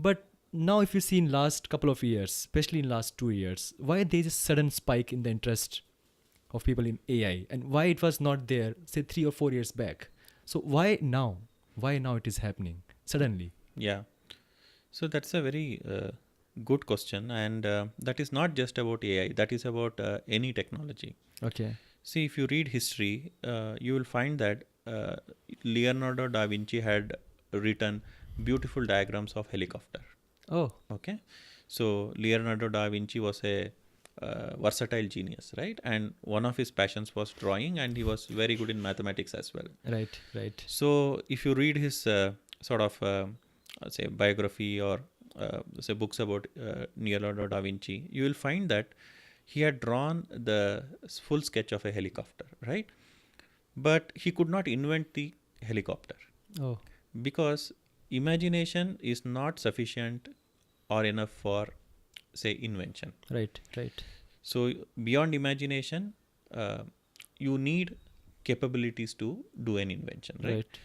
But now if you see in last couple of years, especially in last 2 years, why there's a sudden spike in the interest of people in AI, and why it was not there, say 3 or 4 years back? So why now? Why now it is happening suddenly? Yeah. So that's a very good question, and that is not just about AI. That is about any technology. Okay. See, if you read history, you will find that Leonardo da Vinci had written beautiful diagrams of helicopter. Oh. Okay, so Leonardo da Vinci was a versatile genius, right? And one of his passions was drawing, and he was very good in mathematics as well. Right. Right. So if you read his sort of say biography or say books about Leonardo da Vinci, you will find that he had drawn the full sketch of a helicopter, right? But he could not invent the helicopter Oh. because imagination is not sufficient or enough for, say, invention. Right. Right. So beyond imagination, you need capabilities to do an invention, right? Right.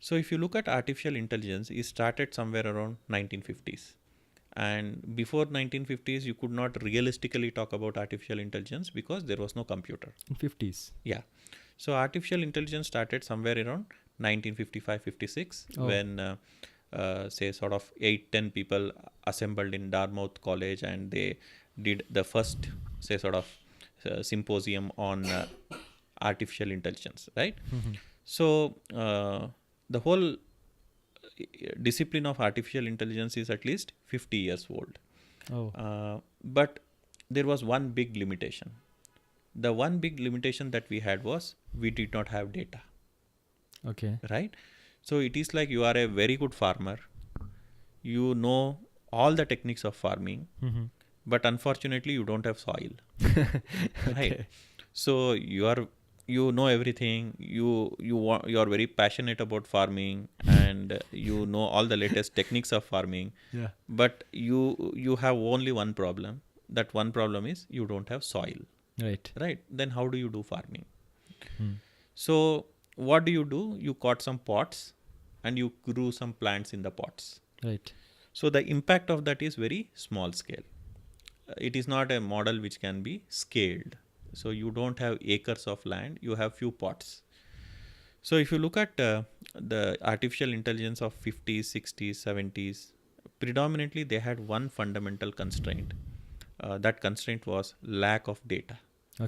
So if you look at artificial intelligence, it started somewhere around 1950s. And before 1950s, you could not realistically talk about artificial intelligence because there was no computer. In 50s. Yeah. So artificial intelligence started somewhere around 1955-56 Oh. when say sort of 8-10 people assembled in Dartmouth College, and they did the first, say, sort of symposium on artificial intelligence, right? Mhm. So the whole discipline of artificial intelligence is at least 50 years old. Oh. But there was one big limitation. The one big limitation that we had was we did not have data, Okay. right? So it is like you are a very good farmer, you know all the techniques of farming, Mhm. but unfortunately you don't have soil, right? Okay. So you know everything, you are very passionate about farming, and you know all the latest techniques of farming, Yeah. but you have only one problem. That one problem is you don't have soil, Right. right? Then how do you do farming? Hmm. So what do? You caught some pots and you grew some plants in the pots. Right. So the impact of that is very small scale. It is not a model which can be scaled. So you don't have acres of land, you have few pots. So if you look at the artificial intelligence of 50s, 60s, 70s, predominantly they had one fundamental constraint. That constraint was lack of data.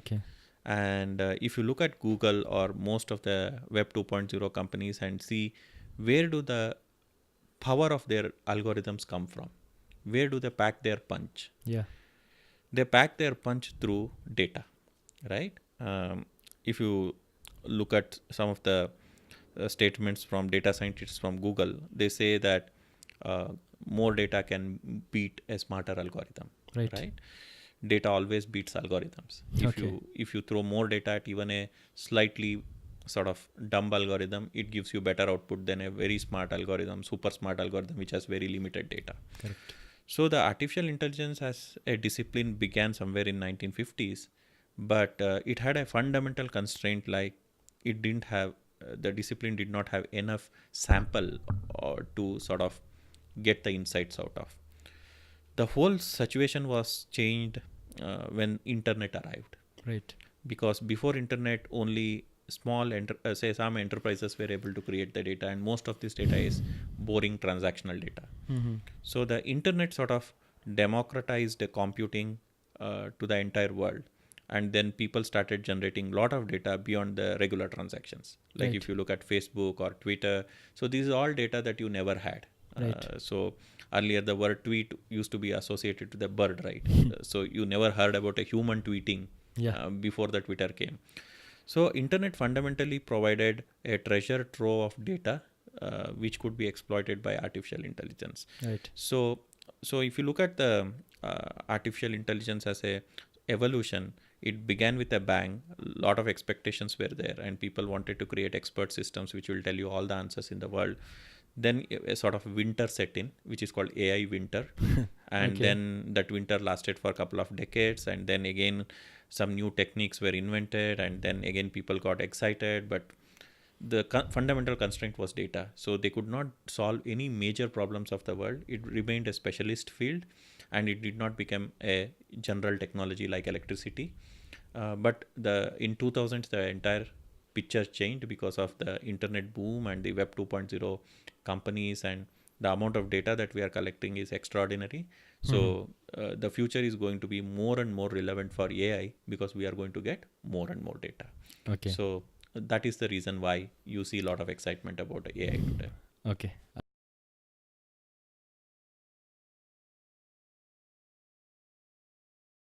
Okay. And if you look at Google or most of the Web 2.0 companies and see where do the power of their algorithms come from, where do they pack their punch? Yeah. They pack their punch through data, right? If you look at some of the statements from data scientists from Google, they say that more data can beat a smarter algorithm, Right. right? Data always beats algorithms. Okay. If you throw more data at even a slightly sort of dumb algorithm, it gives you better output than a very smart algorithm, super smart algorithm, which has very limited data. Correct. So the artificial intelligence as a discipline began somewhere in 1950s, but it had a fundamental constraint, like it didn't have the discipline did not have enough sample or to sort of get the insights out of. The whole situation was changed when internet arrived, Right. because before internet only say some enterprises were able to create the data, and most of this data is boring transactional data. Mm-hmm. So the internet sort of democratized the computing to the entire world, and then people started generating a lot of data beyond the regular transactions. Like Right. if you look at Facebook or Twitter, so these are all data that you never had. Right. So earlier the word tweet used to be associated to the bird, right? So you never heard about a human tweeting Yeah. before the Twitter came. So internet fundamentally provided a treasure trove of data which could be exploited by artificial intelligence. Right. So if you look at the artificial intelligence as a evolution, it began with a bang. A lot of expectations were there, and people wanted to create expert systems which will tell you all the answers in the world. Then a sort of winter set in, which is called AI winter, and Okay. then that winter lasted for a couple of decades, and then again some new techniques were invented, and then again people got excited, but the fundamental constraint was data. So they could not solve any major problems of the world. It remained a specialist field, and it did not become a general technology like electricity. But in 2000s, the entire picture changed because of the internet boom and the Web 2.0 companies, and the amount of data that we are collecting is extraordinary. So the future is going to be more and more relevant for AI because we are going to get more and more data. Okay. So that is the reason why you see a lot of excitement about AI today. Okay.